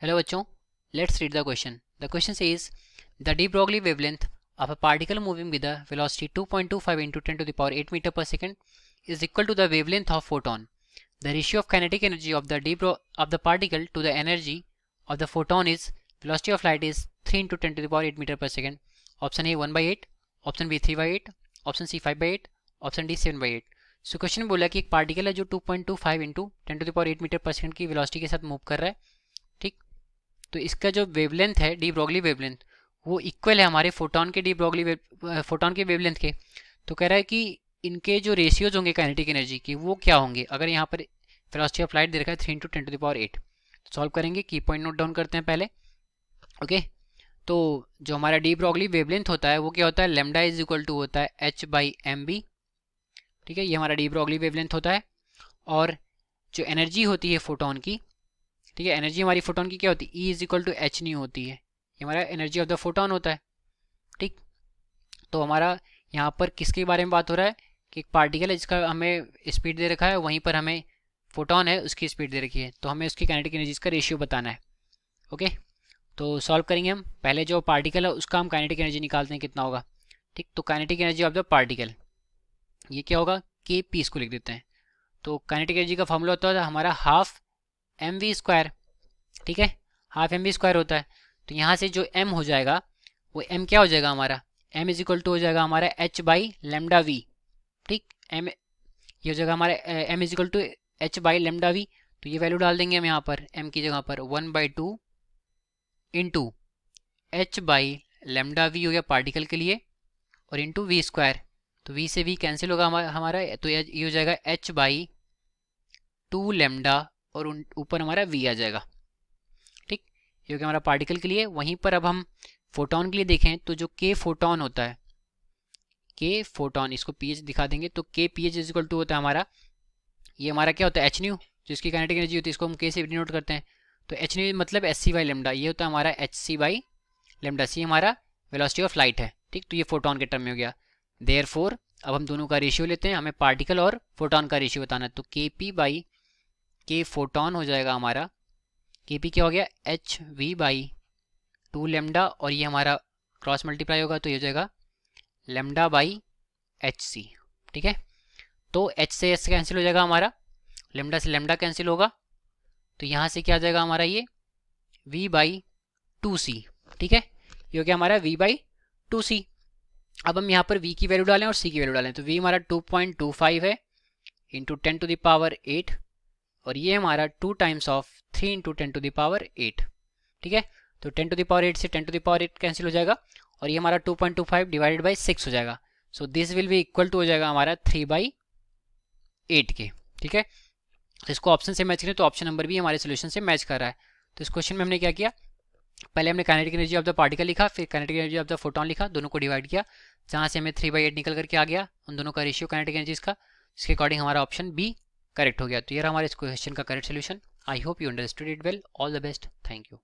Hello bachcho, let's read the question. The question says the de Broglie wavelength of a particle moving with a velocity 2.25 into 10 to the power 8 meter per second is equal to the wavelength of photon. The ratio of kinetic energy of the particle to the energy of the photon is velocity of light is 3 into 10 to the power 8 meter per second. Option A 1 by 8, option B 3 by 8, option C 5 by 8, option D 7 by 8. So question बोला कि एक particle है जो 2.25 into 10 to the power 8 metre per second की velocity के साथ move कर रहा है. ठीक, तो इसका जो वेवलेंथ है डी ब्रॉगली वेवलेंथ वो इक्वल है हमारे फोटोन के फोटोन के वेवलेंथ के. तो कह रहा है कि इनके जो रेशियोज होंगे काइनेटिक एनर्जी की वो क्या होंगे. अगर यहाँ पर वेलोसिटी ऑफ लाइट दे रखा है 3 into 10 to the power 8. Solve करेंगे, की पॉइंट नोट डाउन करते हैं पहले. ओके, तो जो हमारा डी ब्रॉगली वेवलेंथ होता है वो क्या होता है, लेमडा इज इक्वल टू होता है एच बाई एम बी. ठीक है, ये हमारा डी ब्रॉगली वेवलेंथ होता है. और जो एनर्जी होती है फोटोन की, ठीक है, एनर्जी हमारी फोटोन की क्या होती है, E is equal to H nu होती है. ये हमारा एनर्जी ऑफ द फोटोन होता है. ठीक, तो हमारा यहाँ पर किसके बारे में बात हो रहा है कि एक पार्टिकल है जिसका हमें स्पीड दे रखा है, वहीं पर हमें फोटोन है उसकी स्पीड दे रखी है, तो हमें उसकी काइनेटिक एनर्जीज का रेशियो बताना है. ओके, तो सॉल्व करेंगे हम. पहले जो पार्टिकल है उसका हम काइनेटिक एनर्जी निकालते हैं कितना होगा. ठीक, तो kinetic energy of the particle ये क्या होगा, के पी इसको लिख देते हैं. तो काइनेटिक एनर्जी का फॉर्मूला होता है हमारा हाफ एम वी स्क्वायर. ठीक है, हाफ एम वी स्क्वायर होता है. तो यहाँ से जो एम हो जाएगा वो एम क्या हो जाएगा हमारा, एम इज इक्वल टू हो जाएगा हमारा एच बाई लेमडा वी. ठीक, एम ये हो जाएगा हमारा M is equal to H by lambda V. तो ये वैल्यू डाल देंगे हम यहाँ पर एम की जगह पर 1/2 into H by lambda V हो गया पार्टिकल के लिए, और इंटू वी स्क्वायर. तो v से v कैंसिल होगा हमारा, तो ये हो जाएगा h बाई 2 लेमडा और ऊपर हमारा v आ जाएगा. ठीक, ये हो गया हमारा पार्टिकल के लिए. वहीं पर अब हम फोटोन के लिए देखें तो जो k फोटोन होता है, k फोटोन, इसको ph दिखा देंगे तो k ph is equal to होता है हमारा, ये हमारा क्या होता है h न्यू, जिसकी काइनेटिक एनर्जी होती है इसको हम k से डिनोट करते हैं. तो h न्यू मतलब एच सी बाई लेमडा, ये होता है हमारा एच सी बाई लेमडा. सी हमारा वेलोसिटी ऑफ लाइट है. ठीक, तो ये फोटोन के टर्म में हो गया. देयरफॉर अब हम दोनों का रेशियो लेते हैं, हमें पार्टिकल और फोटोन का रेशियो बताना है. तो के पी बाई के फोटोन हो जाएगा हमारा, के पी क्या हो गया एच वी बाई 2 लेमडा, और ये हमारा क्रॉस मल्टीप्लाई होगा तो ये हो जाएगा लेमडा बाई एच सी. ठीक है, तो एच से एच कैंसिल हो जाएगा हमारा, लेमडा से लेमडा कैंसिल होगा, तो यहाँ से क्या आ जाएगा हमारा ये वी बाई 2c. ठीक है, ये हो गया हमारा v बाई 2c. अब हम यहाँ पर v की वैल्यू डालें और c की वैल्यू डालें. तो v हमारा 2.25 है इंटू 10 टू द पावर 8, और ये हमारा 2 times of 3 into 10 to the power 8. ठीक है, तो 10 टू द पावर 8 से 10 टू द पावर 8 कैंसिल हो जाएगा, और ये हमारा 2.25 डिवाइडेड बाई 6 हो जाएगा. So this will be equal to हो जाएगा हमारा 3/8 के. ठीक है, तो इसको ऑप्शन से मैच करें तो ऑप्शन नंबर भी हमारे सोल्यूशन से मैच कर रहा है. तो इस क्वेश्चन में हमने क्या किया, पहले हमने kinetic energy of the particle लिखा, फिर kinetic energy of the photon लिखा, दोनों को डिवाइड किया, जहाँ से हमें 3/8 निकल करके आ गया उन दोनों का रेशियो काइनेटिक एनर्जीज का. इसके अकॉर्डिंग हमारा ऑप्शन बी करेक्ट हो गया. तो ये रहा हमारे इस क्वेश्चन का correct solution. I hope you understood it well. All the best. Thank you.